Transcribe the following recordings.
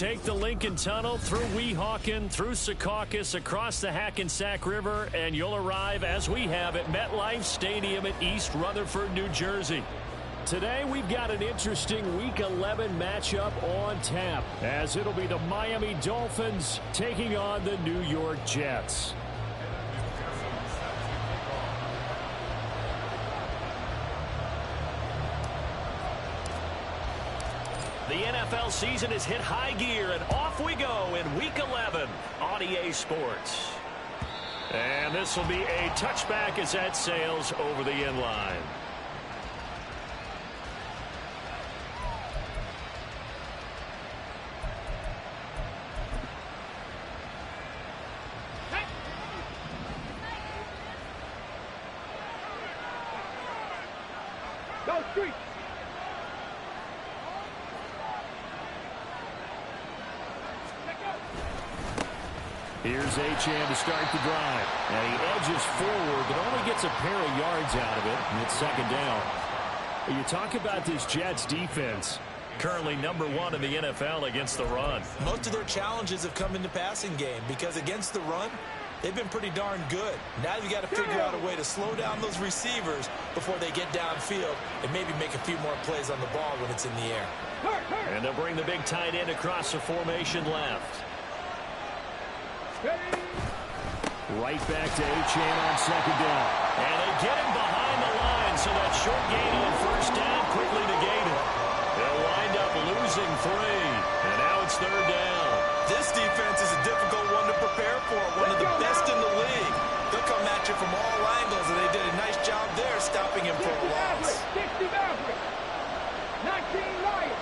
take the Lincoln Tunnel through Weehawken, through Secaucus, across the Hackensack River, and you'll arrive, as we have, at MetLife Stadium at East Rutherford, New Jersey. Today, we've got an interesting Week 11 matchup on tap, as it'll be the Miami Dolphins taking on the New York Jets. The NFL season has hit high gear, and off we go in Week 11 on EA Sports. And this will be a touchback as that sails over the end line. Go street. Here's Achane to start the drive. And he edges forward, but only gets a pair of yards out of it, and it's second down. You talk about this Jets defense, currently #1 in the NFL against the run. Most of their challenges have come in the passing game because against the run, they've been pretty darn good. Now you got to figure out a way to slow down those receivers before they get downfield and maybe make a few more plays on the ball when it's in the air. And they'll bring the big tight end across the formation left. Right back to Achane on second down. And they get him behind the line, so that short gain on first down quickly negated. They'll wind up losing 3. And now it's third down. This defense is a difficult one to prepare for, one of the best in the league. They'll come at you from all angles, and they did a nice job there stopping him for a loss. 60 Mavericks. 19 Lions.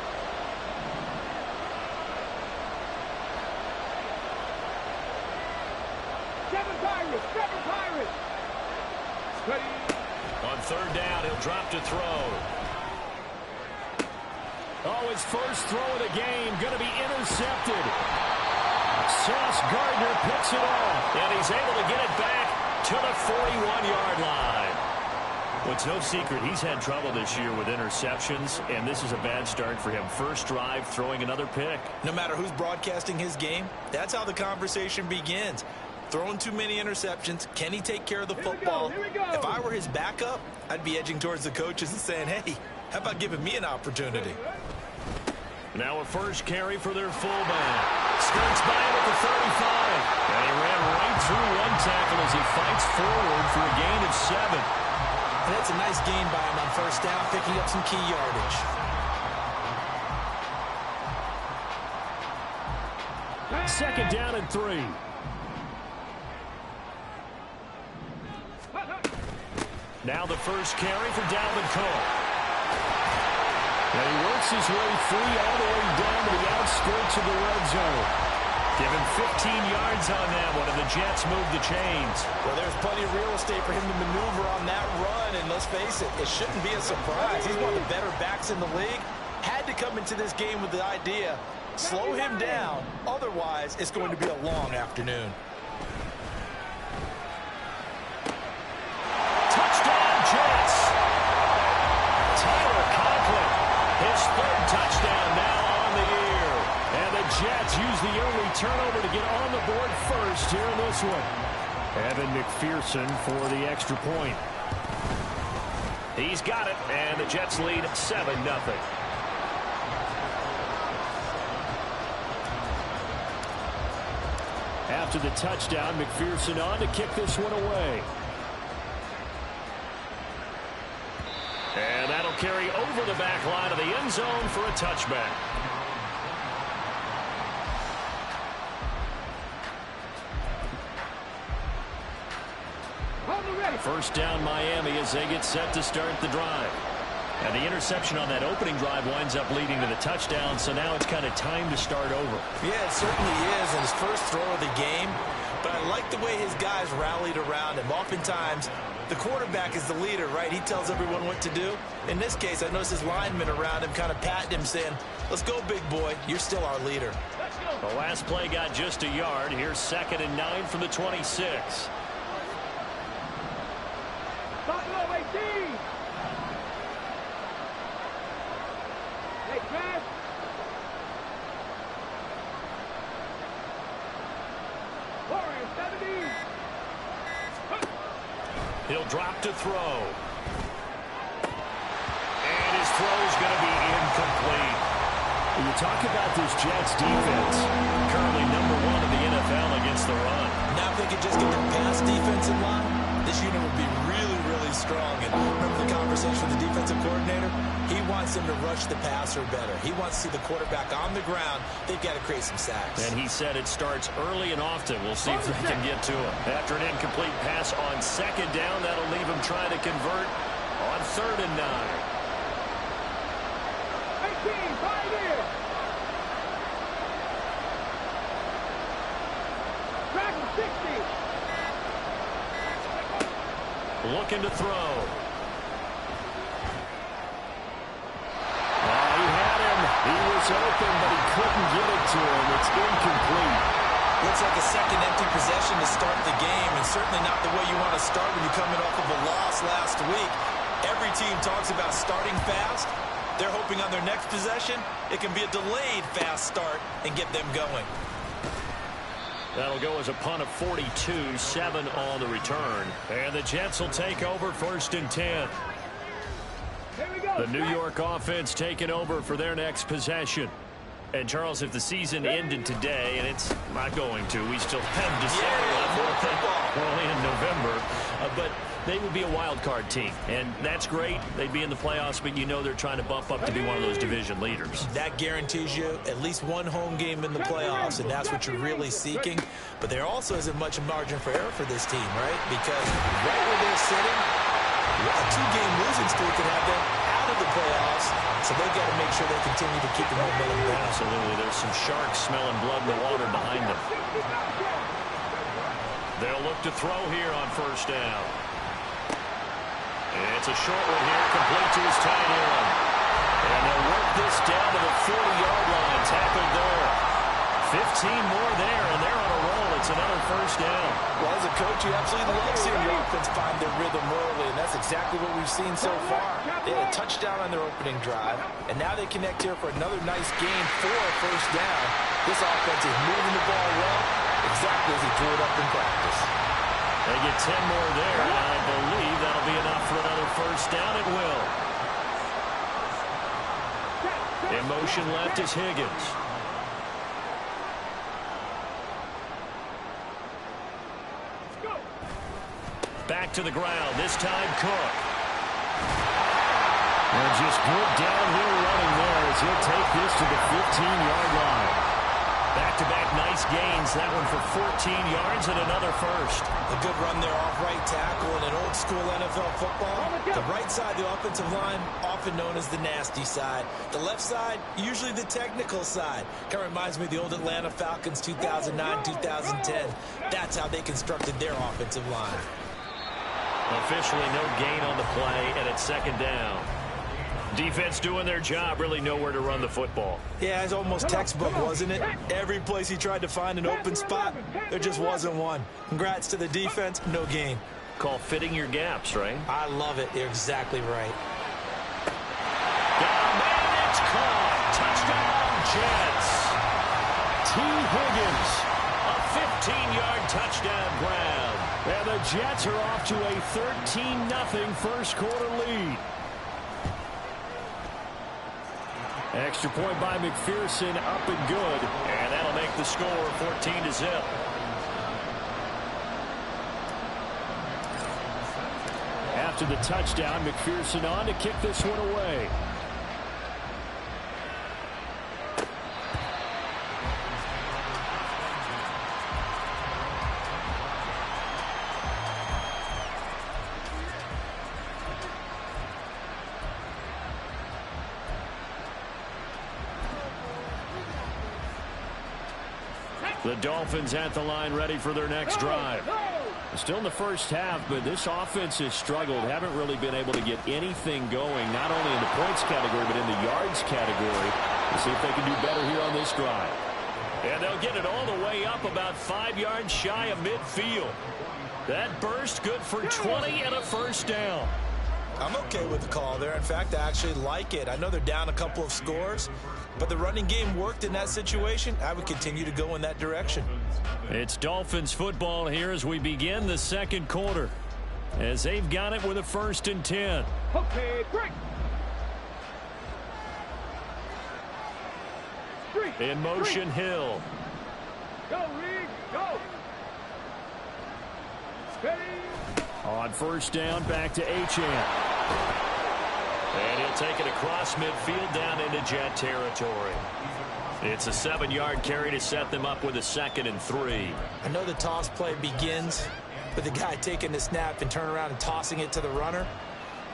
Seven Pirates. Ready. On third down, he'll drop to throw. Oh, his first throw of the game going to be intercepted. Sauce Gardner picks it off, and he's able to get it back to the 41-yard line. Well, it's no secret he's had trouble this year with interceptions, and this is a bad start for him. First drive, throwing another pick. No matter who's broadcasting his game, that's how the conversation begins. Throwing too many interceptions. Can he take care of the football? Here we go. If I were his backup, I'd be edging towards the coaches and saying, hey, how about giving me an opportunity? Now a first carry for their fullback. Skirts by him at the 35. And he ran right through one tackle as he fights forward for a gain of 7. And that's a nice gain by him on first down, picking up some key yardage. Second down and 3. Now the first carry for Dalvin Cook. And he works his way free all the way down to the outskirts of the red zone. Give him 15 yards on that one, and the Jets move the chains. Well, there's plenty of real estate for him to maneuver on that run, and let's face it, it shouldn't be a surprise. He's one of the better backs in the league. Had to come into this game with the idea, slow him down, otherwise it's going to be a long afternoon. Jets. Tyler Conklin, his third touchdown now on the year. And the Jets use the early turnover to get on the board first here in this one. Evan McPherson for the extra point. He's got it, and the Jets lead 7-0. After the touchdown, McPherson on to kick this one away. And that'll carry over the back line of the end zone for a touchback. First down Miami as they get set to start the drive. And the interception on that opening drive winds up leading to the touchdown, so now it's kind of time to start over. Yeah, it certainly is in his first throw of the game. But I like the way his guys rallied around him. Oftentimes, the quarterback is the leader, right? He tells everyone what to do. In this case, I noticed his linemen around him kind of patting him, saying, let's go, big boy. You're still our leader. The last play got just a yard. Here's 2nd and 9 from the 26. Buffalo 18. Hey, Trash. drop to throw. And his throw is going to be incomplete. When you talk about this Jets defense, currently #1 in the NFL against the run. Now if they could just get their pass defense in line, this unit would be really, really strong. And remember the conversation with the defensive coordinator? He wants them to rush the passer better. He wants to see the quarterback on the ground. They've got to create some sacks. And he said it starts early and often. We'll see if they can get to him. After an incomplete pass on second down, that'll leave him trying to convert on 3rd and 9. 18, 5 in. Back to 60. Looking to throw. He had him. He was open, but he couldn't get it to him. It's incomplete. Looks like a second empty possession to start the game, and certainly not the way you want to start when you're coming off of a loss last week. Every team talks about starting fast. They're hoping on their next possession, it can be a delayed fast start and get them going. That'll go as a punt of 42, 7 on the return. And the Jets will take over 1st and 10. The New York offense taking over for their next possession. And, Charles, if the season ended today, and it's not going to, we still have December early in November, but they would be a wild card team. And that's great. They'd be in the playoffs, but you know they're trying to bump up to be one of those division leaders. That guarantees you at least one home game in the playoffs, and that's what you're really seeking. But there also isn't much margin for error for this team, right? Because right where they're sitting, a 2-game losing streak could have them out of the playoffs, so they've got to make sure they continue to keep the momentum going. Absolutely. There's some sharks smelling blood in the water behind them. They'll look to throw here on 1st down. It's a short one here, complete to his tight end. And they'll work this down to the 40-yard line, tackled there. 15 more there, and they're on a roll. It's another 1st down. Well, as a coach, you absolutely love seeing your offense find their rhythm early, and that's exactly what we've seen so far. They had a touchdown on their opening drive, and now they connect here for another nice gain for a 1st down. This offense is moving the ball well, exactly as he drew it up in practice. They get 10 more there, and I believe that'll be enough for another 1st down. It will. In motion left is Higgins. Back to the ground, this time Cook. And just good downhill running there as he'll take this to the 15-yard line. Back-to-back nice gains, that one for 14 yards and another 1st. A good run there off right tackle in an old-school NFL football. The right side, the offensive line, often known as the nasty side. The left side, usually the technical side. Kind of reminds me of the old Atlanta Falcons 2009-2010. That's how they constructed their offensive line. Officially no gain on the play, and it's 2nd down. Defense doing their job, really nowhere to run the football. Yeah, it's almost textbook, wasn't it? Every place he tried to find an open spot, there just wasn't one. Congrats to the defense, no gain. Called fitting your gaps, right? I love it. You're exactly right. Man, it's caught. Touchdown, Jets. T. Higgins, a 15-yard touchdown grab. And the Jets are off to a 13-0 first quarter lead. Extra point by McPherson, up and good. And that'll make the score 14-0. After the touchdown, McPherson on to kick this one away. The Dolphins at the line, ready for their next drive. Still in the first half, but this offense has struggled. Haven't really been able to get anything going, not only in the points category, but in the yards category. We'll see if they can do better here on this drive. And they'll get it all the way up about 5 yards shy of midfield. That burst good for 20 and a 1st down. I'm okay with the call there. In fact, I actually like it. I know they're down a couple of scores, but the running game worked in that situation. I would continue to go in that direction. It's Dolphins football here as we begin the second quarter. as they've got it with a 1st and 10. Okay, break. In motion, Hill. Go, Reed, go. Steady. On 1st down, back to Achane. And he'll take it across midfield down into Jet territory. It's a 7-yard carry to set them up with a 2nd and 3. I know the toss play begins with the guy taking the snap and turning around and tossing it to the runner.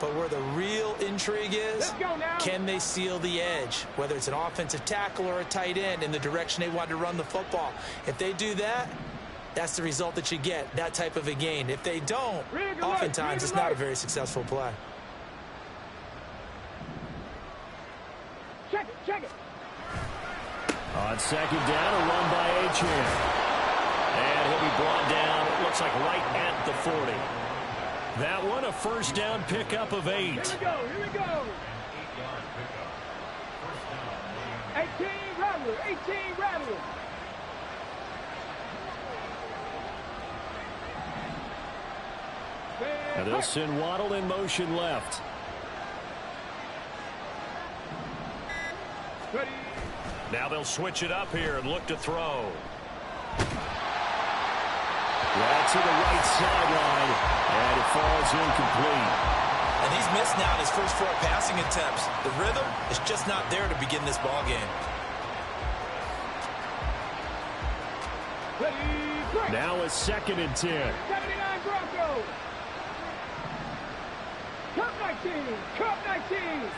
But where the real intrigue is, can they seal the edge, whether it's an offensive tackle or a tight end, in the direction they want to run the football. If they do that, that's the result that you get, that type of a gain. If they don't, oftentimes it's not a very successful play. Check it. On 2nd down, a run by Achane. And he'll be brought down, it looks like right at the 40. That one, a 1st down pickup of 8. Here we go. 18 Rattler. And they'll send Waddle in motion left. Ready. Now they'll switch it up here and look to throw. Right to the right sideline, and it falls incomplete. And he's missed now in his first 4 passing attempts. The rhythm is just not there to begin this ball game. Ready, now a 2nd and 10. 79 Broncos. Cup 19.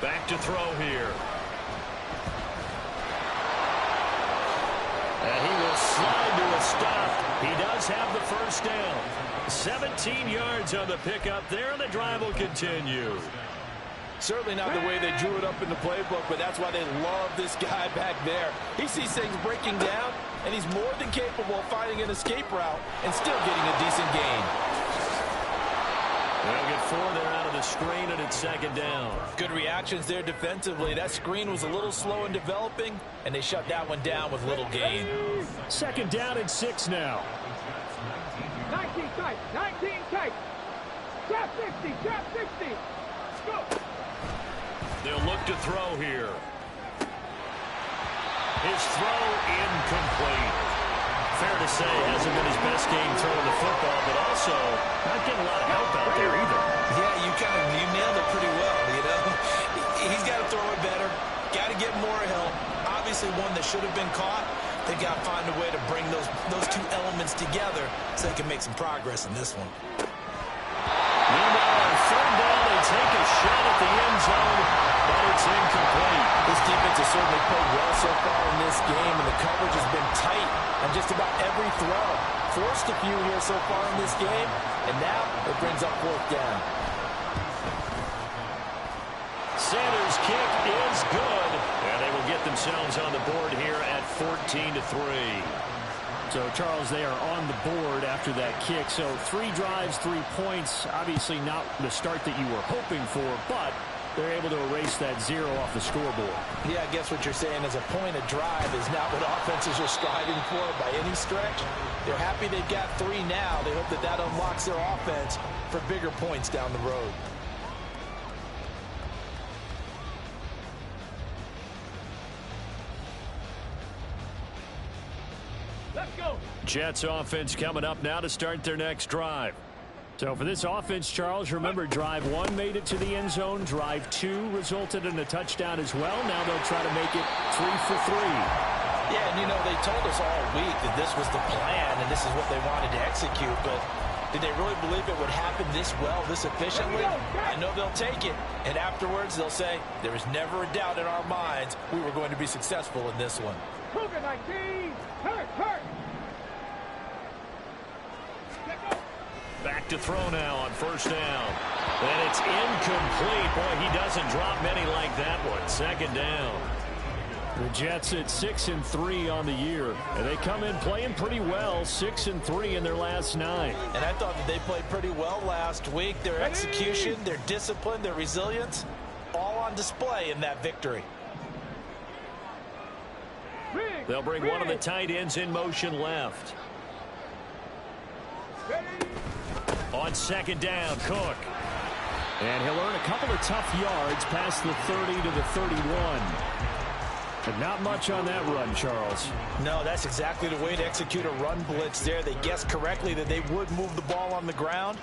Back to throw here. And he will slide to a stop. He does have the 1st down. 17 yards on the pickup there, and the drive will continue. Certainly not the way they drew it up in the playbook, but that's why they love this guy back there. He sees things breaking down, and he's more than capable of finding an escape route and still getting a decent gain. They'll get 4 there out of the screen, and it's 2nd down. Good reactions there defensively. That screen was a little slow in developing, and they shut that one down with little gain. 2nd down and 6 now. 19 tight. Trap 60. Go. They'll look to throw here. His throw incomplete. Fair to say, hasn't been his best game throwing the football, but also not getting a lot of help out there either. Yeah, you nailed it pretty well, you know. He's got to throw it better. Got to get more help. Obviously one that should have been caught. They got to find a way to bring those 2 elements together so they can make some progress in this one. Meanwhile, on 3rd down, they take a shot at the end zone, but it's incomplete. This defense has certainly played well so far in this game, and the coverage has been tight on just about every throw. Forced a few here so far in this game, and now it brings up 4th down. Sanders' kick is good, and they will get themselves on the board here at 14-3. So, Charles, they are on the board after that kick. So 3 drives, 3 points. Obviously not the start that you were hoping for, but they're able to erase that 0 off the scoreboard. Yeah, I guess what you're saying is a point of drive is not what offenses are striving for by any stretch. They're happy they've got 3 now. They hope that unlocks their offense for bigger points down the road. Let's go. Jets offense coming up now to start their next drive. So for this offense, Charles, remember drive 1 made it to the end zone. Drive 2 resulted in a touchdown as well. Now they'll try to make it 3 for 3. Yeah, and you know, they told us all week that this was the plan and this is what they wanted to execute, but did they really believe it would happen this well, this efficiently? I know they'll take it, and afterwards they'll say, there was never a doubt in our minds we were going to be successful in this one. Cougar 19. Hurt. Back to throw now on 1st down. And it's incomplete. Boy, he doesn't drop many like that one. 2nd down. The Jets at 6-3 on the year. And they come in playing pretty well. 6-3 in their last 9. And I thought that they played pretty well last week. Their execution, their discipline, their resilience, all on display in that victory. They'll bring one of the tight ends in motion left. On second down, Cook. And he'll earn a couple of tough yards past the 30 to the 31. But not much on that run, Charles. No, that's exactly the way to execute a run blitz there. They guessed correctly that they would move the ball on the ground,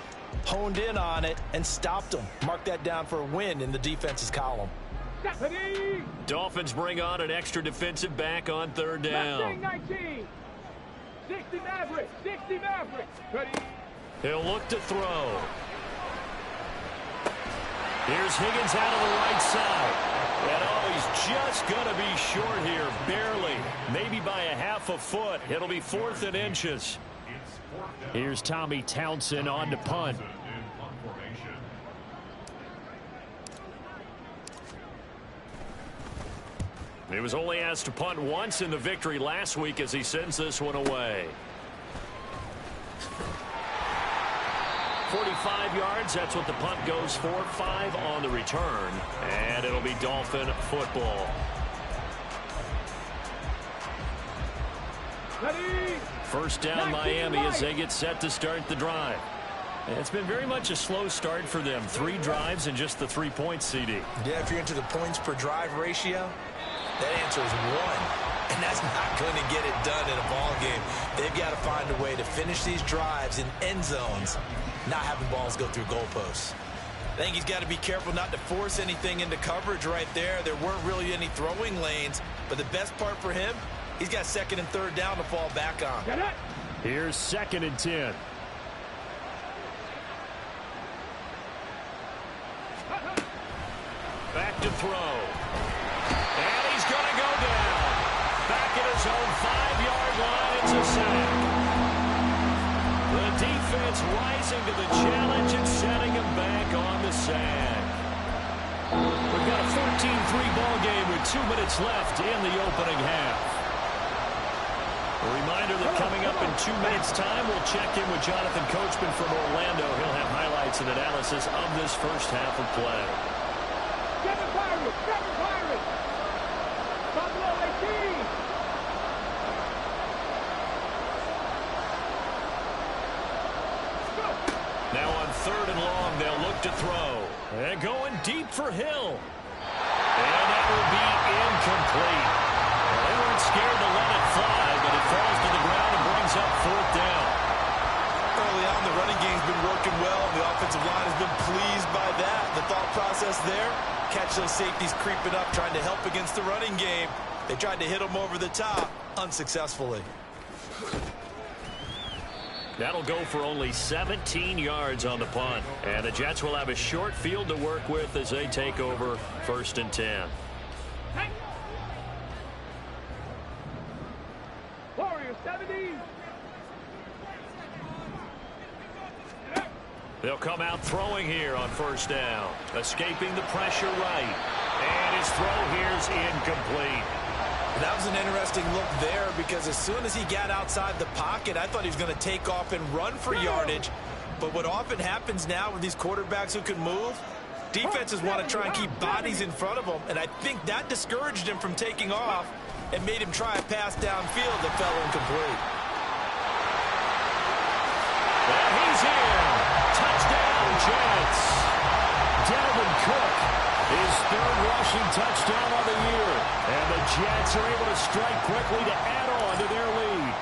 honed in on it, and stopped them. Mark that down for a win in the defense's column. Dolphins bring on an extra defensive back on third down. 19. 60 Mavericks. 60 Mavericks. Ready? He'll look to throw. Here's Higgins out of the right side. And oh, he's just going to be short here, barely. Maybe by a half a foot. It'll be 4th and inches. Here's Tommy Townsend on to punt. He was only asked to punt once in the victory last week as he sends this one away. 45 yards, that's what the punt goes for. 5 on the return, and it'll be Dolphin football. Ready? First down Miami as they get set to start the drive. It's been very much a slow start for them. 3 drives and just the 3 points, CD. Yeah, if you're into the points per drive ratio, that answer is 1. And that's not going to get it done in a ball game. They've got to find a way to finish these drives in end zones, not having balls go through goalposts. I think he's got to be careful not to force anything into coverage right there. There weren't really any throwing lanes, but the best part for him, he's got 2nd and 3rd down to fall back on. Here's 2nd and 10. Back to throw. And he's going to go down. Back at his own 5-yard line. It's a sack. The defense rising to the challenge and setting him back on the sack. We've got a 14-3 ball game with 2 minutes left in the opening half. A reminder that coming up in 2 minutes' time, we'll check in with Jonathan Coachman from Orlando. He'll have highlights and analysis of this first half of play. Get the Pirates! Get the Pirates! Buffalo 18! Go! Now on 3rd and long, they'll look to throw. And going deep for Hill. And that will be incomplete. Well, they weren't scared to let it fly, but it falls to the ground and brings up 4th down. Early on, the running game's been working well. The offensive line has been pleased by that. The thought process there, catch those safeties creeping up, trying to help against the running game. They tried to hit them over the top, unsuccessfully. That'll go for only 17 yards on the punt. And the Jets will have a short field to work with as they take over 1st and 10. Hey. Warriors 70. They'll come out throwing here on 1st down. Escaping the pressure right. And his throw here's incomplete. That was an interesting look there because as soon as he got outside the pocket, I thought he was going to take off and run for yardage. But what often happens now with these quarterbacks who can move, defenses want to try and keep bodies in front of them. And I think that discouraged him from taking off and made him try a pass downfield that fell incomplete. And he's in. Touchdown, Jets. Dalvin Cook, his 3rd rushing touchdown of the year. And the Jets are able to strike quickly to add on to their lead.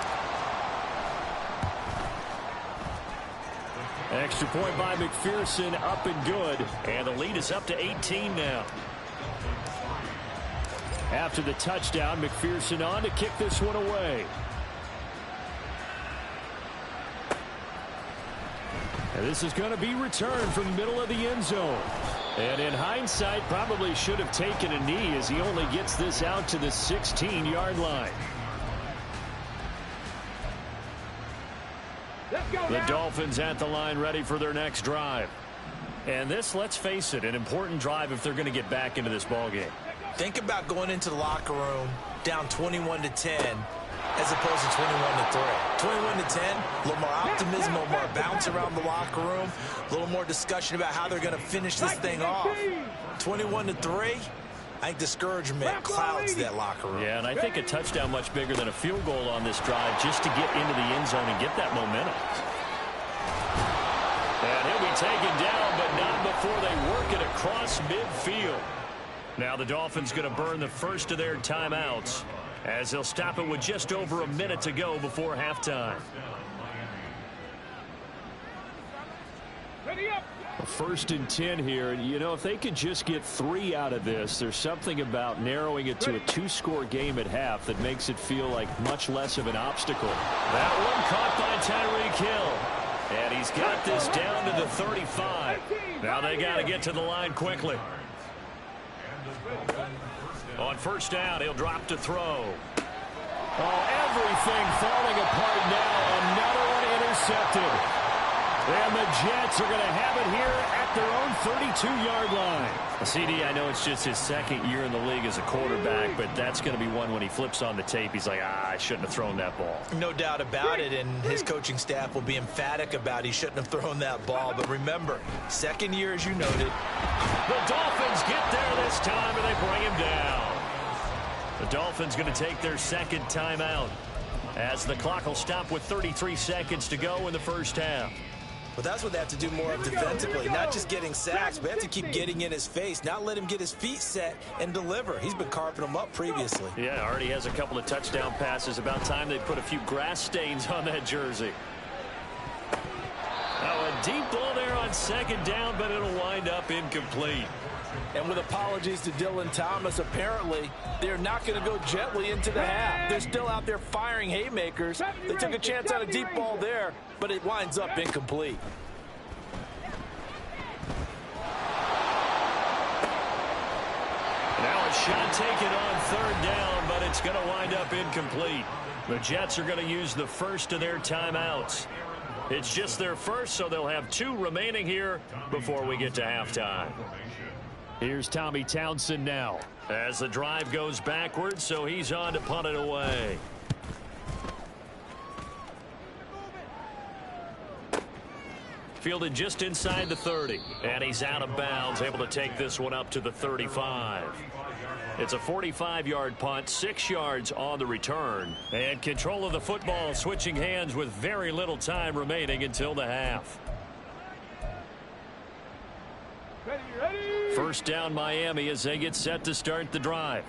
Extra point by McPherson, up and good. And the lead is up to 18 now. After the touchdown, McPherson on to kick this one away. And this is going to be returned from the middle of the end zone. And in hindsight, probably should have taken a knee as he only gets this out to the 16-yard line. Let's go The now. Dolphins at the line ready for their next drive. And this, let's face it, an important drive if they're going to get back into this ballgame. Think about going into the locker room down 21-10 as opposed to 21-3. 21-10, a little more optimism, a little more bounce around the locker room, a little more discussion about how they're going to finish this thing off. 21-3, I think discouragement clouds that locker room. Yeah, and I think a touchdown much bigger than a field goal on this drive just to get into the end zone and get that momentum. taken down, but not before they work it across midfield. Now the Dolphins going to burn the first of their timeouts as they'll stop it with just over a minute to go before halftime. Ready up. 1st and 10 here, and you know, if they could just get 3 out of this, there's something about narrowing it to a 2-score game at half that makes it feel like much less of an obstacle. That one caught by Tyreek Hill, and he's got this down to the 35. Now they got to get to the line quickly. On 1st down, he'll drop to throw. Oh, everything falling apart now. Another one intercepted. And the Jets are going to have it here at their own 32-yard line. CD, I know it's just his 2nd year in the league as a quarterback, but that's going to be one when he flips on the tape. He's like, I shouldn't have thrown that ball. No doubt about it, and his coaching staff will be emphatic about he shouldn't have thrown that ball. But remember, 2nd year, as you noted. The Dolphins get there this time, and they bring him down. The Dolphins going to take their 2nd timeout as the clock will stop with 33 seconds to go in the 1st half. Well, that's what they have to do more of defensively, not just getting sacks, but they have to keep getting in his face, not let him get his feet set and deliver. He's been carving them up previously. Yeah, already has a couple of touchdown passes. About time they put a few grass stains on that jersey. Now a deep ball there on 2nd down, but it'll wind up incomplete. And with apologies to Dylan Thomas, apparently they're not going to go gently into the half. They're still out there firing haymakers. They took a chance on a deep ball there, but it winds up incomplete. Now a shot taken on 3rd down, but it's going to wind up incomplete. The Jets are going to use the first of their timeouts. It's just their first, so they'll have 2 remaining here before we get to halftime. Here's Tommy Townsend now as the drive goes backwards, so he's on to punt it away. Fielded just inside the 30, and he's out of bounds, able to take this one up to the 35. It's a 45-yard punt, 6 yards on the return, and control of the football switching hands with very little time remaining until the half. Ready. 1st down Miami as they get set to start the drive.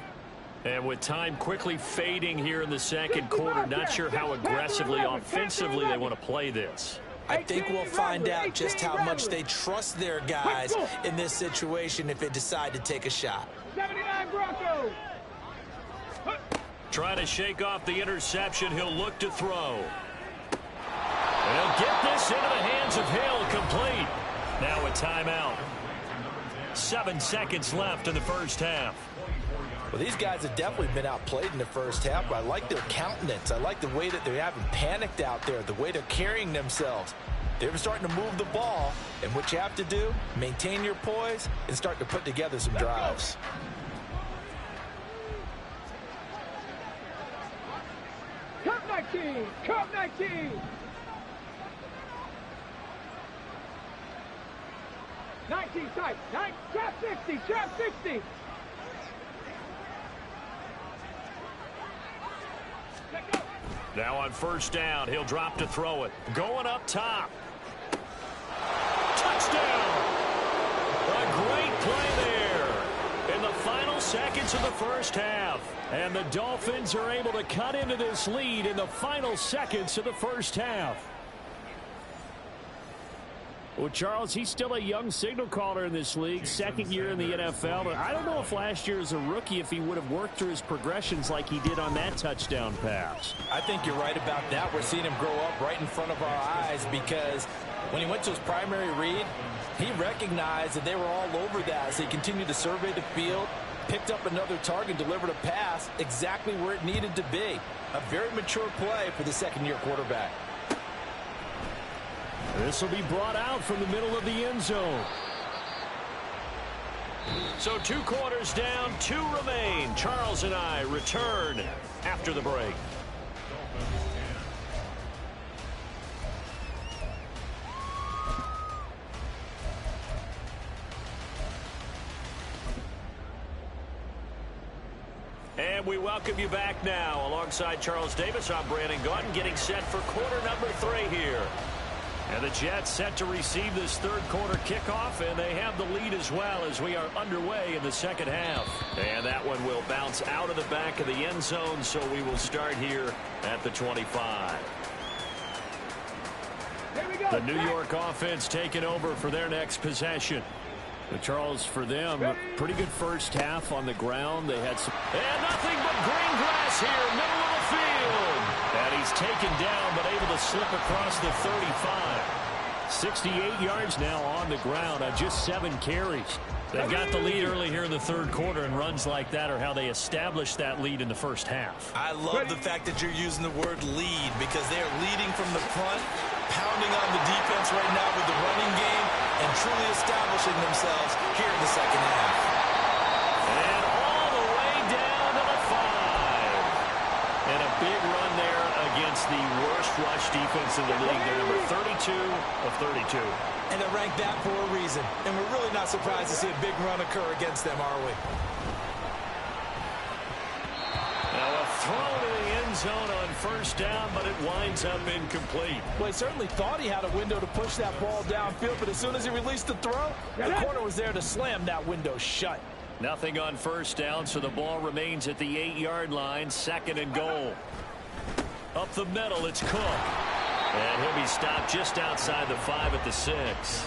And with time quickly fading here in the 2nd quarter, not sure how aggressively offensively they want to play this. I think we'll find out just how much they trust their guys in this situation if they decide to take a shot. 79 Broncos. Trying to shake off the interception, he'll look to throw. And he'll get this into the hands of Hill, complete. Now a timeout. 7 seconds left in the 1st half. Well, these guys have definitely been outplayed in the 1st half, but I like their countenance. I like the way that they haven't panicked out there, the way they're carrying themselves. They're starting to move the ball, and what you have to do, maintain your poise and start to put together some drives. Cup 19. Cup 19. 19 tight. Trap 60. Trap 60. Now on 1st down, he'll drop to throw it. Going up top. Touchdown! A great play there in the final seconds of the 1st half. And the Dolphins are able to cut into this lead in the final seconds of the 1st half. Well, Charles, he's still a young signal caller in this league, 2nd year in the NFL. But I don't know if last year as a rookie, if he would have worked through his progressions like he did on that touchdown pass. I think you're right about that. We're seeing him grow up right in front of our eyes because when he went to his primary read, he recognized that they were all over that. So he continued to survey the field, picked up another target, delivered a pass exactly where it needed to be. A very mature play for the 2nd-year quarterback. This will be brought out from the middle of the end zone. So 2 quarters down, 2 remain. Charles and I return after the break. And we welcome you back now. Alongside Charles Davis, I'm Brandon Gaudin, getting set for quarter number 3 here. And the Jets set to receive this third quarter kickoff, and they have the lead as well as we are underway in the second half. And that one will bounce out of the back of the end zone, so we will start here at the 25. The New York offense taking over for their next possession. Charles, for them, pretty good first half on the ground. They had some... And nothing but green grass here, middle of the field. And he's taken down, but able to slip across the 35. 68 yards now on the ground on just 7 carries. They've got the lead early here in the third quarter, and runs like that are how they established that lead in the first half. I love the fact that you're using the word lead, because they are leading from the front, pounding on the defense right now with the running game, and truly establishing themselves here in the second half. And all the way down to the 5. And a big run there against the worst rush defense in the league. They're number 32 of 32. And they're ranked that for a reason. And we're really not surprised to see a big run occur against them, are we? Now a throw to the end zone on first down, but it winds up incomplete. Well, he certainly thought he had a window to push that ball downfield, but as soon as he released the throw, the corner was there to slam that window shut. Nothing on first down, so the ball remains at the 8-yard line, 2nd and goal. Up the middle, it's Cook. And he'll be stopped just outside the 5 at the 6.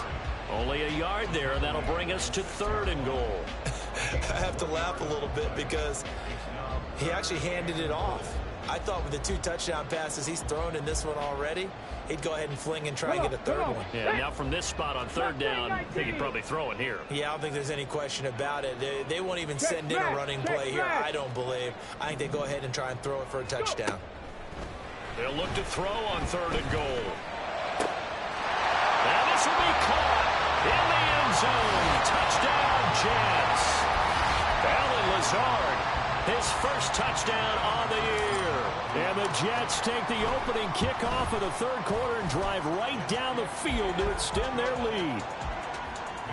Only a yard there, and that'll bring us to 3rd and goal. I have to laugh a little bit because he actually handed it off. I thought with the 2 touchdown passes he's thrown in this one already, he'd go ahead and fling and try and get a 3rd one. Yeah, now from this spot on 3rd down, I think he'd probably throw it here. Yeah, I don't think there's any question about it. They won't even send in a running play here, I don't believe. I think they go ahead and try and throw it for a touchdown. They'll look to throw on 3rd and goal. And this will be caught in the end zone. Touchdown, Jets. Allen Lazard, his first touchdown on the year. And the Jets take the opening kickoff of the third quarter and drive right down the field to extend their lead.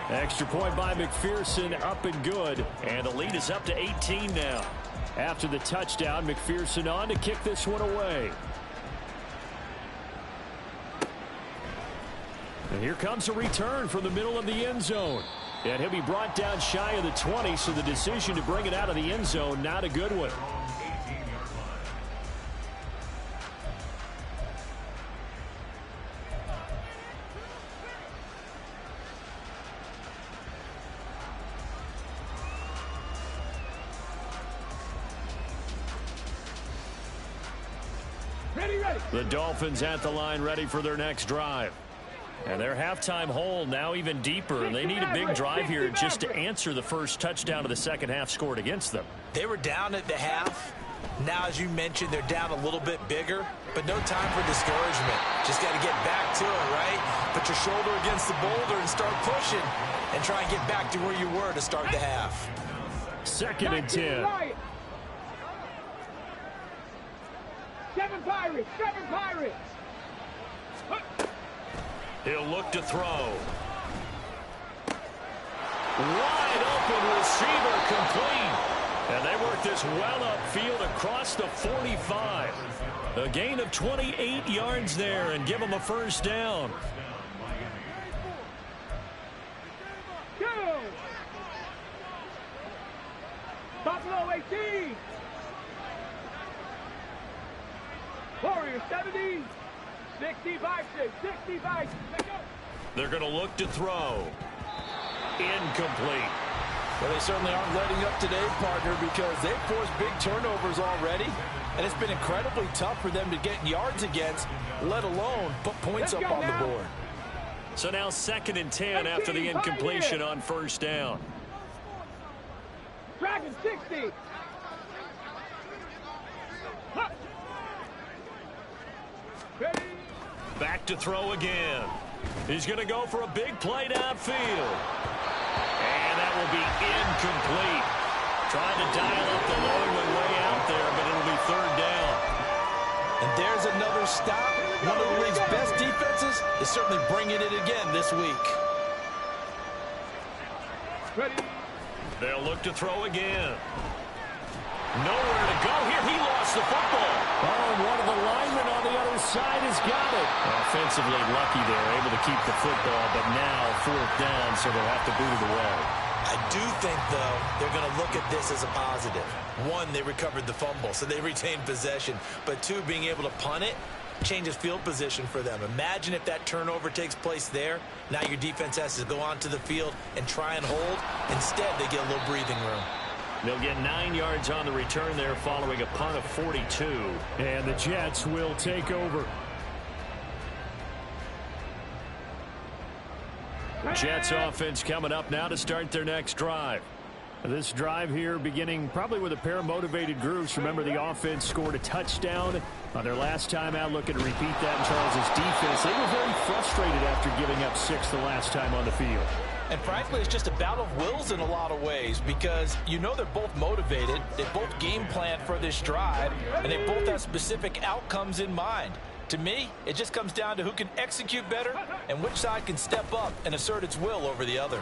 Extra point by McPherson, up and good. And the lead is up to 18 now. After the touchdown, McPherson on to kick this one away. And here comes a return from the middle of the end zone. And he'll be brought down shy of the 20, so the decision to bring it out of the end zone, not a good one. The Dolphins at the line, ready for their next drive. And their halftime hole now even deeper. And they need a big drive here just to answer the first touchdown of the second half scored against them. They were down at the half. Now, as you mentioned, they're down a little bit bigger, but no time for discouragement. Just got to get back to it, right? Put your shoulder against the boulder and start pushing and try and get back to where you were to start the half. 2nd and 10. 7 Pirates! 7 Pirates! He'll look to throw. Wide open receiver complete. And they work this well upfield across the 45. A gain of 28 yards there and give them a first down. Go! Buffalo 18! Warriors 70! 65-6, 65-6. They're going to look to throw. Incomplete. Well, they certainly aren't letting up today, partner, because they've forced big turnovers already, and it's been incredibly tough for them to get yards against, let alone put points up on the board. So now 2nd and 10 after the incompletion on first down. Dragon 60. Back to throw again. He's going to go for a big play downfield. And that will be incomplete. Trying to dial up the long way out there, but it'll be 3rd down. And there's another stop. One of the league's best defenses is certainly bringing it again this week. Ready. They'll look to throw again. Nowhere to go here. He lost the football. Oh, and one of the linemen on the other side has got it. Offensively lucky there, able to keep the football, but now 4th down, so they'll have to boot it away. I do think, though, they're going to look at this as a positive. One, they recovered the fumble, so they retained possession. But two, being able to punt it changes field position for them. Imagine if that turnover takes place there. Now your defense has to go onto the field and try and hold. Instead, they get a little breathing room. They'll get 9 yards on the return there following a punt of 42. And the Jets will take over. Jets offense coming up now to start their next drive. This drive here beginning probably with a pair of motivated groups. Remember, the offense scored a touchdown on their last time out. Looking to repeat that in Charles's defense. They were very frustrated after giving up 6 the last time on the field. And frankly, it's just a battle of wills in a lot of ways because you know they're both motivated. They both game plan for this drive, and they both have specific outcomes in mind. To me, it just comes down to who can execute better and which side can step up and assert its will over the other.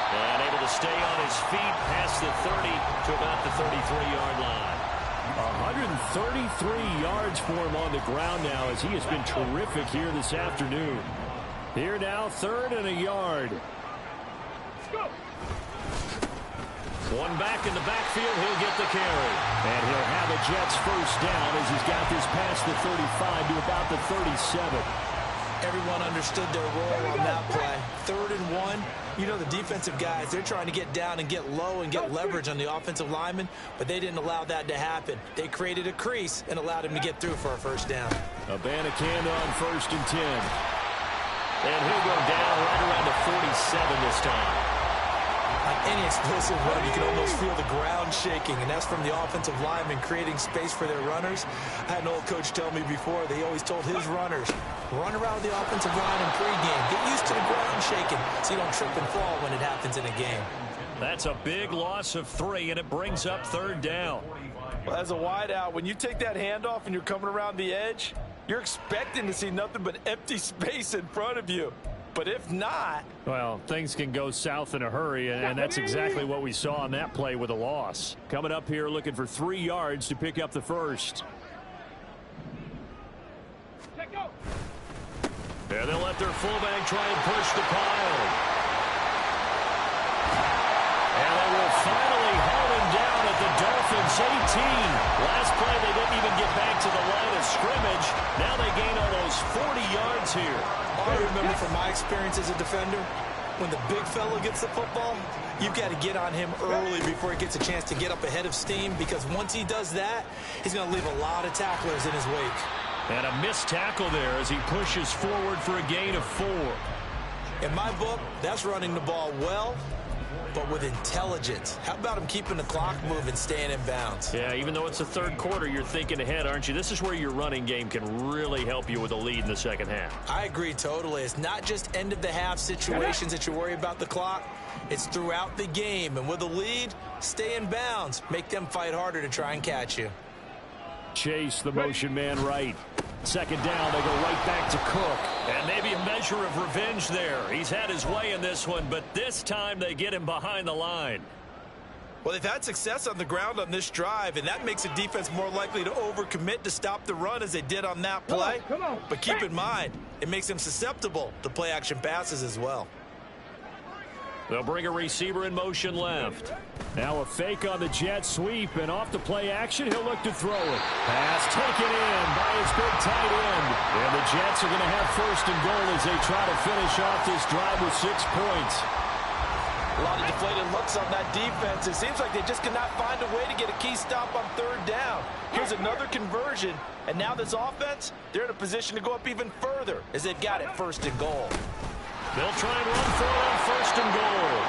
And able to stay on his feet past the 30 to about the 33-yard line. 133 yards for him on the ground now as he has been terrific here this afternoon. Here now, 3rd and a yard. One back in the backfield, he'll get the carry. And he'll have a Jets 1st down as he's got this past the 35 to about the 37. Everyone understood their role on that play. 3rd and 1. You know, the defensive guys, they're trying to get down and get low and get leverage on the offensive linemen, but they didn't allow that to happen. They created a crease and allowed him to get through for a 1st down. Abanikanda on 1st and 10. And he'll go down right around the 47 this time. On any explosive run, you can almost feel the ground shaking, and that's from the offensive linemen creating space for their runners. I had an old coach tell me before, they always told his runners, run around the offensive line in pregame. Get used to the ground shaking so you don't trip and fall when it happens in a game. That's a big loss of 3, and it brings up 3rd down. Well, as a wideout, when you take that handoff and you're coming around the edge, you're expecting to see nothing but empty space in front of you. But if not... Well, things can go south in a hurry, and that's exactly what we saw on that play with a loss. Coming up here looking for 3 yards to pick up the 1st. And they'll let their fullback try and push the pile. And they will finally haul him down at the Dolphins 18. Last play they didn't even get back to the line of scrimmage. Now they gain almost 40 yards here. I remember from my experience as a defender, when the big fella gets the football, you've got to get on him early before he gets a chance to get up ahead of steam, because once he does that, he's going to leave a lot of tacklers in his wake. And a missed tackle there as he pushes forward for a gain of 4. In my book, that's running the ball well, but with intelligence. How about him keeping the clock moving, staying in bounds? Yeah, even though it's the 3rd quarter, you're thinking ahead, aren't you? This is where your running game can really help you with a lead in the 2nd half. I agree totally. It's not just end-of-the-half situations that you worry about the clock. It's throughout the game. And with a lead, stay in bounds. Make them fight harder to try and catch you. Chase the motion man right. 2nd down, they go right back to Cook. And maybe a measure of revenge there. He's had his way in this one, but this time they get him behind the line. Well, they've had success on the ground on this drive, and that makes a defense more likely to overcommit to stop the run as they did on that play. Come on. But keep in mind, it makes them susceptible to play-action passes as well. They'll bring a receiver in motion left. Now a fake on the jet sweep, and off the play action, he'll look to throw it. Pass taken in by his big tight end. And the Jets are going to have 1st and goal as they try to finish off this drive with 6 points. A lot of deflated looks on that defense. It seems like they just cannot find a way to get a key stop on 3rd down. Here's another conversion, and now this offense, they're in a position to go up even further as they've got it 1st and goal. They'll try and run for it on 1st and goal.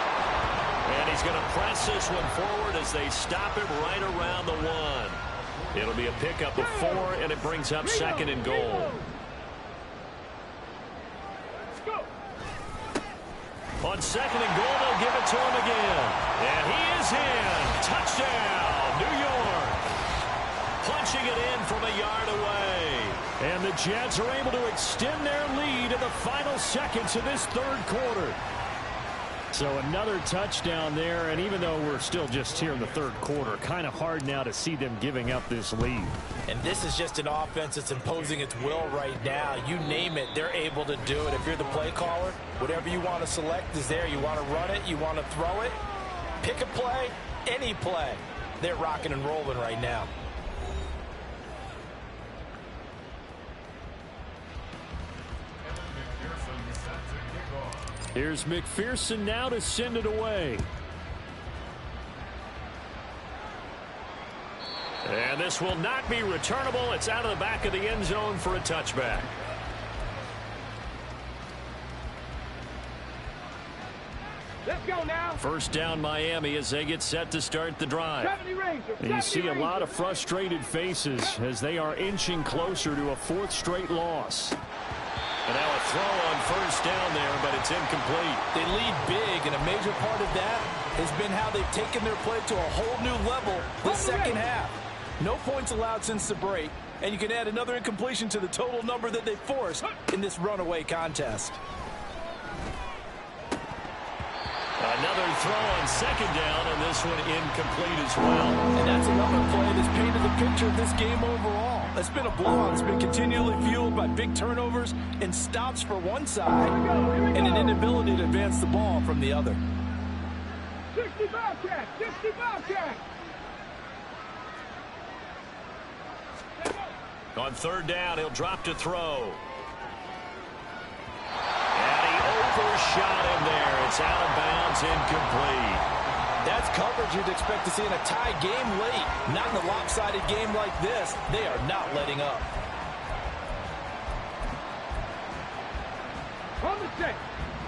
And he's going to press this one forward as they stop him right around the 1. It'll be a pickup of 4, and it brings up 2nd and goal. On 2nd and goal, they'll give it to him again. And he is in. Touchdown, New York. Punching it in from a yard away. And the Jets are able to extend their lead in the final seconds of this 3rd quarter. So another touchdown there, and even though we're still just here in the third quarter, kind of hard now to see them giving up this lead. And this is just an offense that's imposing its will right now. You name it, they're able to do it. If you're the play caller, whatever you want to select is there. You want to run it, you want to throw it, pick a play, any play. They're rocking and rolling right now. Here's McPherson now to send it away. And this will not be returnable. It's out of the back of the end zone for a touchback. Let's go now. First down Miami as they get set to start the drive. 70 Rangers, And you 70 see a Rangers. lot of frustrated faces as they are inching closer to a fourth straight loss. And now a throw on first down there, but it's incomplete. They lead big, and a major part of that has been how they've taken their play to a whole new level this second half. No points allowed since the break, and you can add another incompletion to the total number that they forced in this runaway contest. Another throw on second down, and this one incomplete as well. And that's another play that's painted the picture of this game overall. It's been a blowout. It's been continually fueled by big turnovers and stops for one side and an inability to advance the ball from the other. 60 Bobcats, 60 Bobcats. On third down, he'll drop to throw. And he overshot him there. It's out of bounds, incomplete. That's coverage you'd expect to see in a tie game late. Not in a lopsided game like this. They are not letting up. On the set.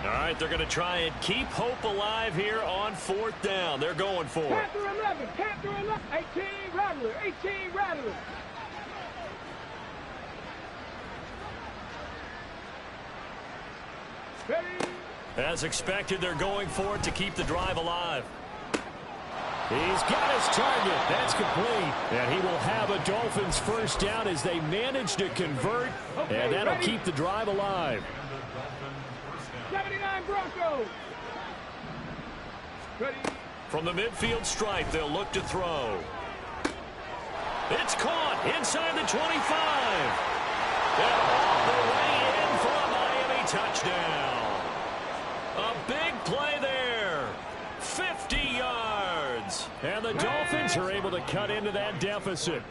All right, they're going to try and keep hope alive here on fourth down. They're going for it. Panther 11, Panther 11. 18 Rattler, 18 Rattler. Ready. As expected, they're going for it to keep the drive alive. He's got his target. That's complete. And he will have a Dolphins first down as they manage to convert. And that'll keep the drive alive. 79 Broncos. Ready. From the midfield stripe, they'll look to throw. It's caught inside the 25. And all the way in for a Miami touchdown. A big play there. 50 yards. And the Dolphins are able to cut into that deficit.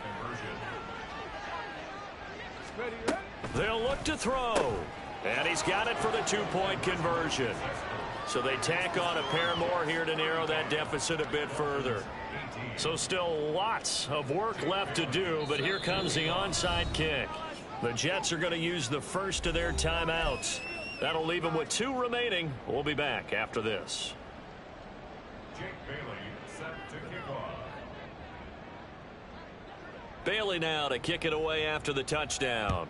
Ready, ready. They'll look to throw. And he's got it for the two-point conversion. So they tack on a pair more here to narrow that deficit a bit further. So still lots of work left to do, but here comes the onside kick. The Jets are going to use the first of their timeouts. That'll leave them with 2 remaining. We'll be back after this. Bailey now to kick it away after the touchdown.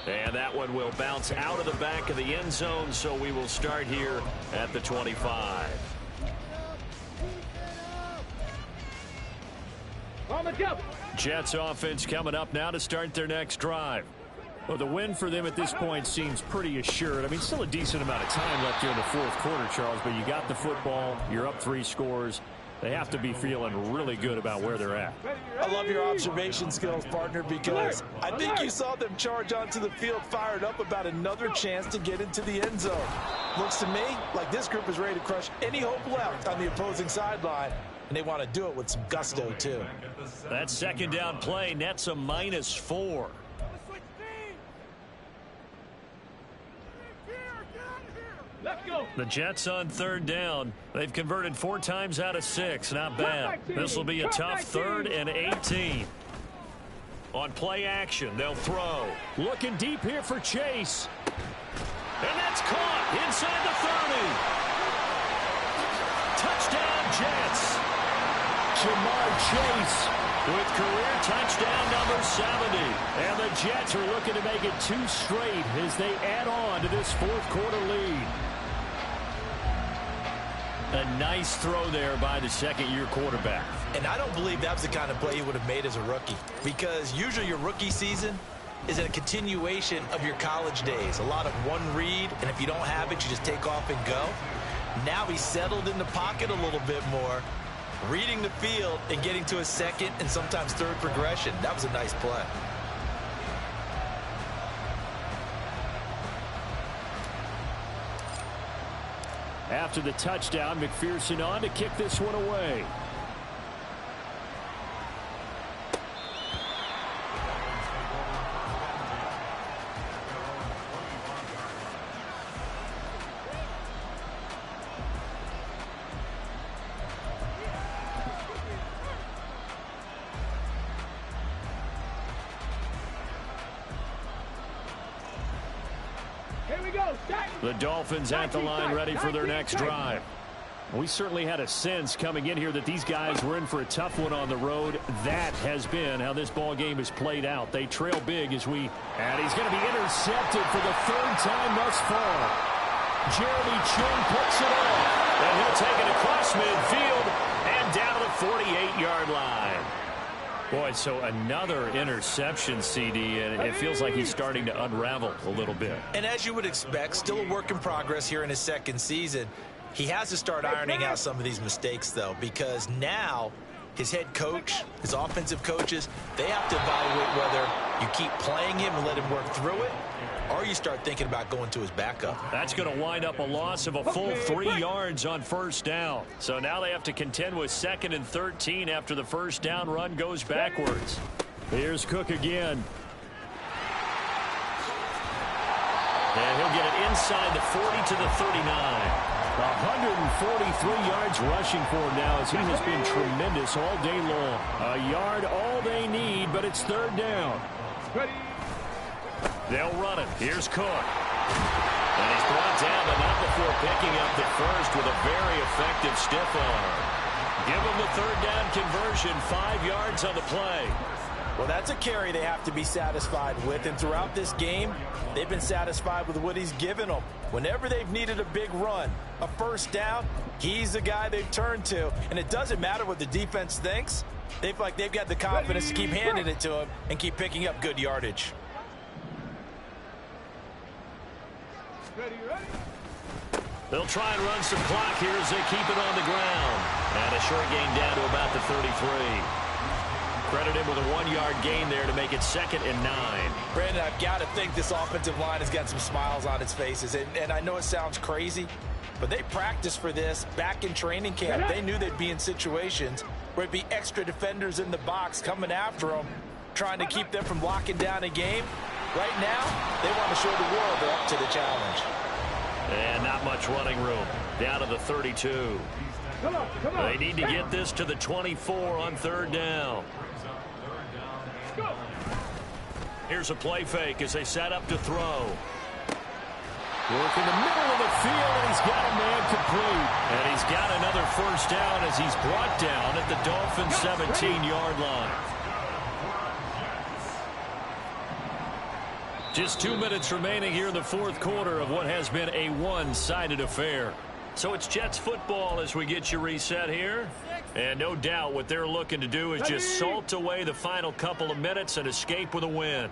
And that one will bounce out of the back of the end zone, so we will start here at the 25. On the jump. Jets offense coming up now to start their next drive. Well, the win for them at this point seems pretty assured. I mean, still a decent amount of time left here in the fourth quarter, Charles, but you got the football, you're up 3 scores. They have to be feeling really good about where they're at. I love your observation skills, partner, because I think you saw them charge onto the field fired up about another chance to get into the end zone. Looks to me like this group is ready to crush any hope left on the opposing sideline, and they want to do it with some gusto, too. That second down play nets a -4. Let's go. The Jets on third down. They've converted 4 times out of 6. Not bad. This will be a tough 3rd and 18. On play action, they'll throw. Looking deep here for Chase. And that's caught inside the 30. Touchdown, Jets. Jamar Chase with career touchdown number 70. And the Jets are looking to make it 2 straight as they add on to this fourth quarter lead. A nice throw there by the second-year quarterback. And I don't believe that was the kind of play he would have made as a rookie, because usually your rookie season, is a continuation of your college days. A lot of one read, and if you don't have it, you just take off and go. Now he's settled in the pocket a little bit more, reading the field and getting to a second and sometimes third progression. That was a nice play. After the touchdown, McPherson on to kick this one away. The Dolphins at the line ready for their next drive. We certainly had a sense coming in here that these guys were in for a tough one on the road. That has been how this ball game has played out. They trail big and he's going to be intercepted for the third time thus far. Jeremy Chin picks it up, and he'll take it across midfield and down to the 48-yard line. Boy, so another interception, CD, and it feels like he's starting to unravel a little bit. And as you would expect, still a work in progress here in his second season. He has to start ironing out some of these mistakes, though, because now his head coach, his offensive coaches, they have to evaluate whether you keep playing him and let him work through it, or you start thinking about going to his backup. That's going to wind up a loss of a full 3 yards on first down. So now they have to contend with 2nd and 13 after the first down run goes backwards. Here's Cook again. And he'll get it inside the 40 to the 39. 143 yards rushing for him now as he has been tremendous all day long. A yard all they need, but it's third down. They'll run it. Here's Cook. And he's brought down, but not before picking up the first with a very effective stiff arm. Give him the third down conversion, 5 yards on the play. Well, that's a carry they have to be satisfied with, and throughout this game, they've been satisfied with what he's given them. Whenever they've needed a big run, a first down, he's the guy they've turned to. And it doesn't matter what the defense thinks. They've got the confidence to keep handing it to him and keep picking up good yardage. They'll try and run some clock here as they keep it on the ground. And a short gain down to about the 33. Credit him with a 1-yard gain there to make it 2nd and 9. Brandon, I've got to think this offensive line has got some smiles on its faces. And I know it sounds crazy, but they practiced for this back in training camp. They knew they'd be in situations where it'd be extra defenders in the box coming after them, trying to keep them from locking down a game. Right now, they want to show the world they're up to the challenge. And not much running room. Down to the 32. They need to get this to the 24 on third down. Here's a play fake as they set up to throw. Work in the middle of the field, and he's got a man complete. And he's got another first down as he's brought down at the Dolphins' 17-yard line. Just 2 minutes remaining here in the fourth quarter of what has been a one-sided affair. So it's Jets football as we get you reset here. And no doubt what they're looking to do is just salt away the final couple of minutes and escape with a win.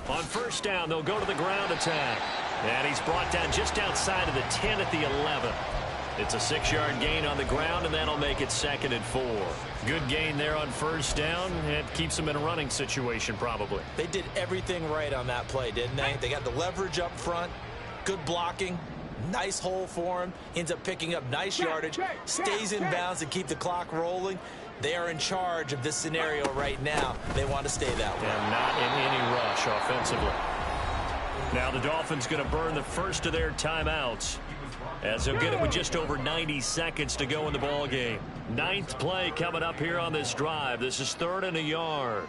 On first down, they'll go to the ground attack. And he's brought down just outside of the 10 at the 11. It's a 6-yard gain on the ground, and that'll make it 2nd and 4. Good gain there on first down. It keeps them in a running situation, probably. They did everything right on that play, didn't they? They got the leverage up front, good blocking, nice hole for him, ends up picking up nice yardage, stays in bounds to keep the clock rolling. They are in charge of this scenario right now. They want to stay that way. And not in any rush offensively. Now the Dolphins going to burn the first of their timeouts, as they'll get it with just over 90 seconds to go in the ball game. 9th play coming up here on this drive. This is 3rd and a yard.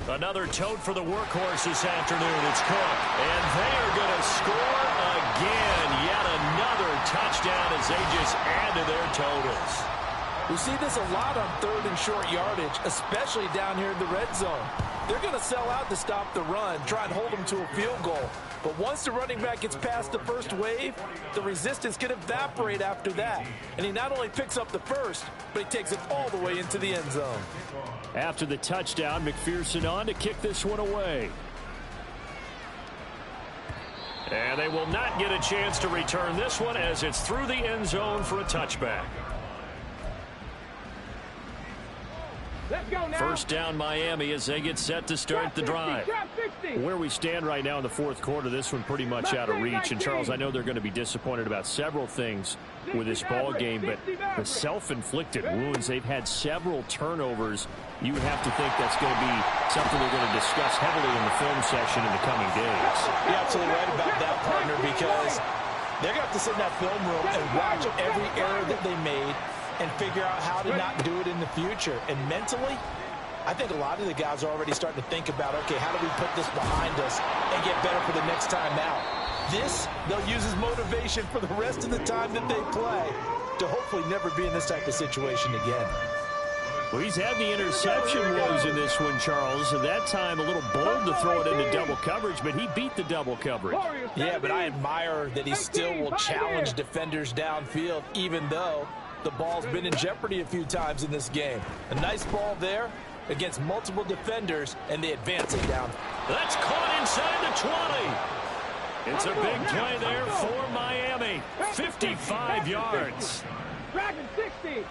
Another tote for the workhorse this afternoon. It's Cook. And they are going to score again. Yet another touchdown as they just add to their totals. We see this a lot on 3rd and short yardage, especially down here in the red zone. they're going to sell out to stop the run, try and hold them to a field goal. But once the running back gets past the first wave, the resistance can evaporate after that. And he not only picks up the first, but he takes it all the way into the end zone. After the touchdown, McPherson on to kick this one away. And they will not get a chance to return this one as it's through the end zone for a touchback. Let's go now. First down Miami as they get set to start the drive. Where we stand right now in the fourth quarter, this one pretty much out of reach. And, Charles, I know they're going to be disappointed about several things with this ball game, but the self-inflicted wounds, they've had several turnovers. You would have to think that's going to be something they're going to discuss heavily in the film session in the coming days. You're absolutely right about that, partner, because they're going to have to sit in that film room and watch every error that they made and figure out how to not do it in the future. And mentally, I think a lot of the guys are already starting to think about, okay, how do we put this behind us and get better for the next time out? This, they'll use as motivation for the rest of the time that they play to hopefully never be in this type of situation again. Well, he's had the interception woes in this one, Charles. At that time, a little bold to throw it into double coverage, but he beat the double coverage. Yeah, but I admire that he still will challenge defenders downfield, even though the ball's been in jeopardy a few times in this game. A nice ball there against multiple defenders, and they advance it down. That's caught inside the 20. It's a big play there for Miami. 55 yards. Dragon 60.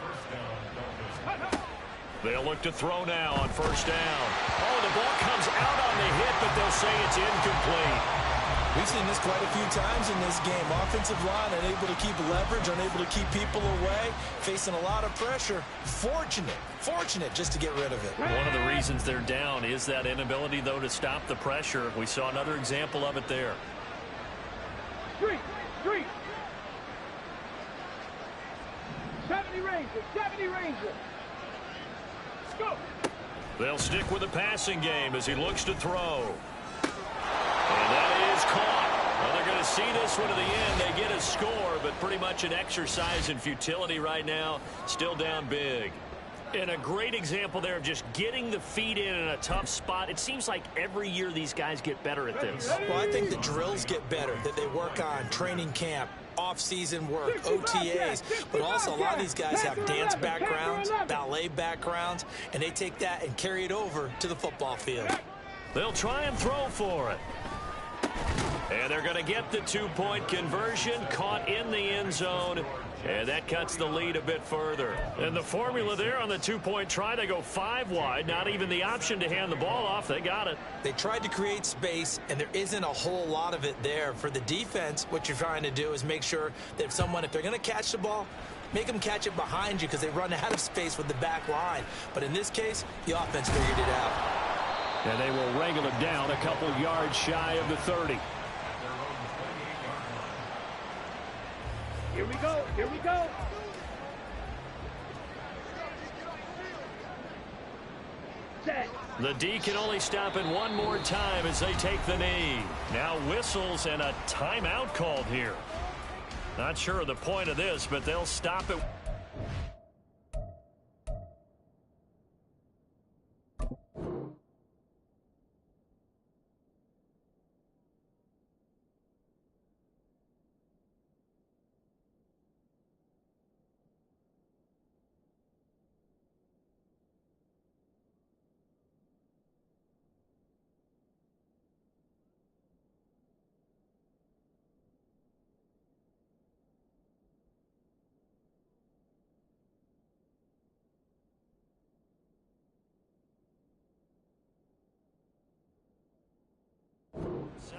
They'll look to throw now on first down. Oh, the ball comes out on the hit, but they'll say it's incomplete. We've seen this quite a few times in this game. Offensive line unable to keep leverage, unable to keep people away, facing a lot of pressure. Fortunate just to get rid of it. One of the reasons they're down is that inability, though, to stop the pressure. We saw another example of it there. Street. 70 Rangers. Go. They'll stick with the passing game as he looks to throw. And that is caught. Well, they're going to see this one to the end. They get a score, but pretty much an exercise in futility right now. Still down big. And a great example there of just getting the feet in a tough spot. It seems like every year these guys get better at this. Well, I think the drills get better that they work on, training camp, off-season work, OTAs, but also a lot of these guys have dance backgrounds, ballet backgrounds, and they take that and carry it over to the football field. They'll try and throw for it. And they're going to get the two-point conversion, caught in the end zone, and that cuts the lead a bit further. And the formula there on the two-point try, they go 5 wide, not even the option to hand the ball off. They got it. They tried to create space, and there isn't a whole lot of it there. For the defense, what you're trying to do is make sure that if they're going to catch the ball, make them catch it behind you because they run out of space with the back line. But in this case, the offense figured it out. And they will wrangle him down a couple yards shy of the 30. Here we go. Set. The D can only stop it one more time as they take the knee. Now whistles and a timeout called here. Not sure of the point of this, but they'll stop it.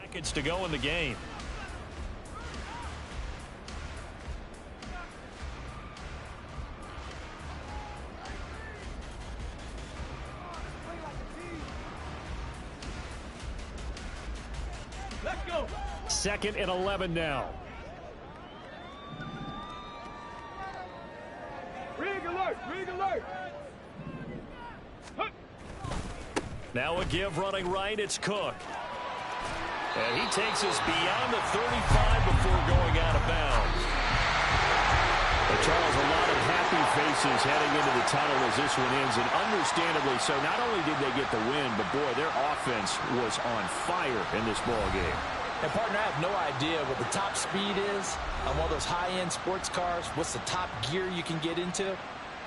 Seconds to go in the game. Let's go. 2nd and 11 now. Rig alert. Now a give running right. It's Cook. And he takes us beyond the 35 before going out of bounds. Well, Charles, a lot of happy faces heading into the tunnel as this one ends, and understandably so. Not only did they get the win, but, boy, their offense was on fire in this ball game. And, partner, I have no idea what the top speed is on one of those high-end sports cars. What's the top gear you can get into?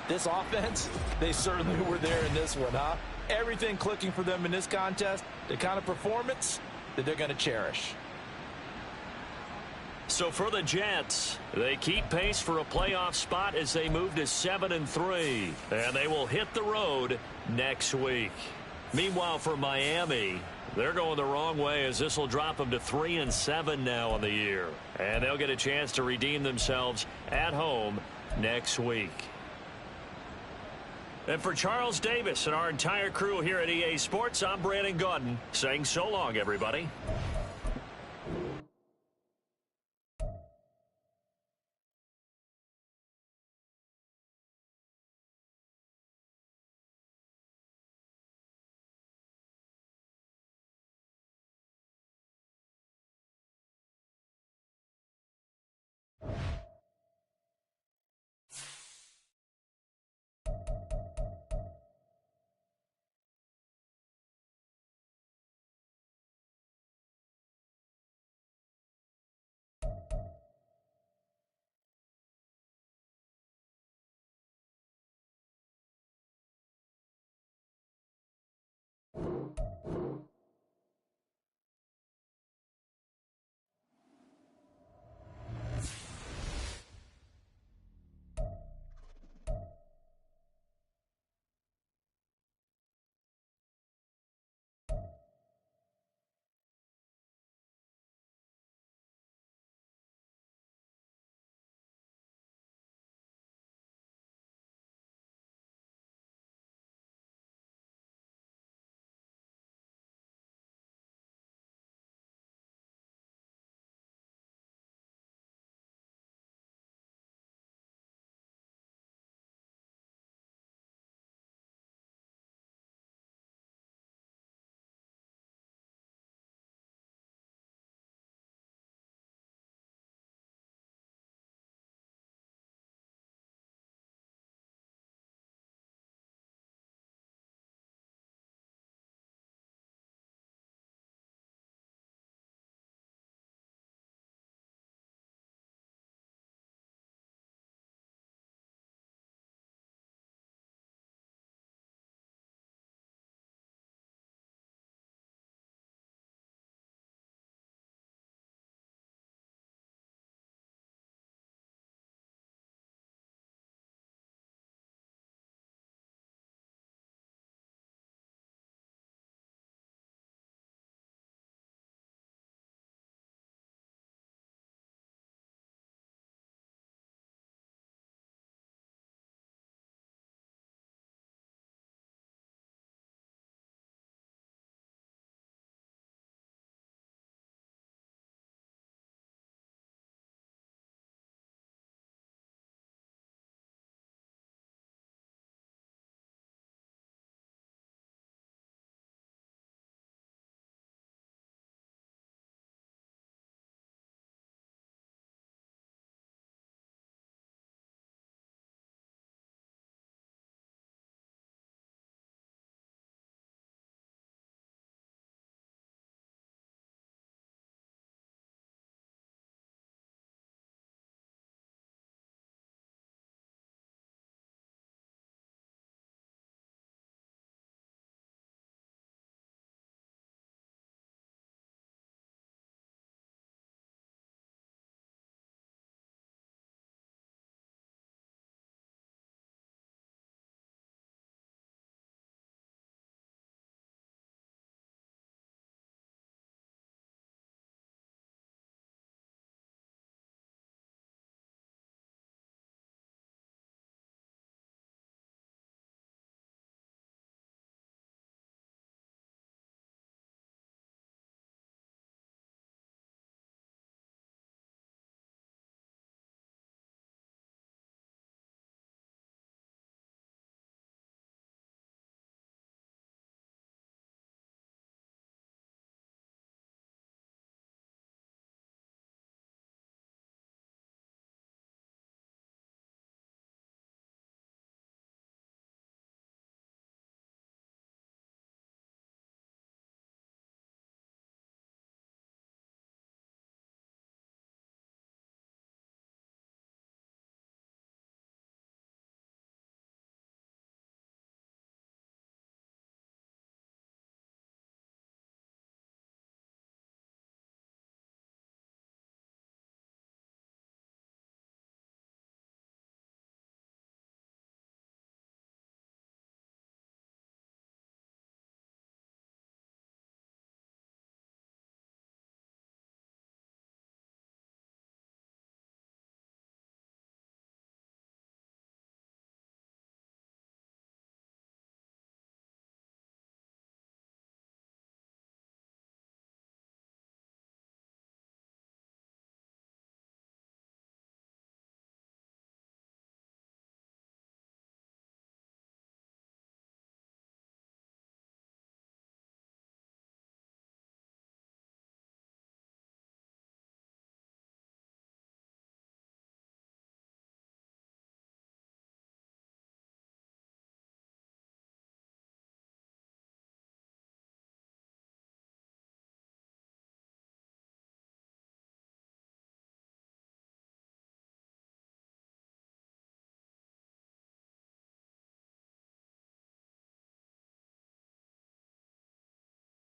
This offense, they certainly were there in this one, huh? Everything clicking for them in this contest, the kind of performance that they're going to cherish. So for the Jets, they keep pace for a playoff spot as they move to 7-3, and they will hit the road next week. Meanwhile, for Miami, they're going the wrong way as this will drop them to 3-7 now on the year, and they'll get a chance to redeem themselves at home next week. And for Charles Davis and our entire crew here at EA Sports, I'm Brandon Gaudin saying so long, everybody.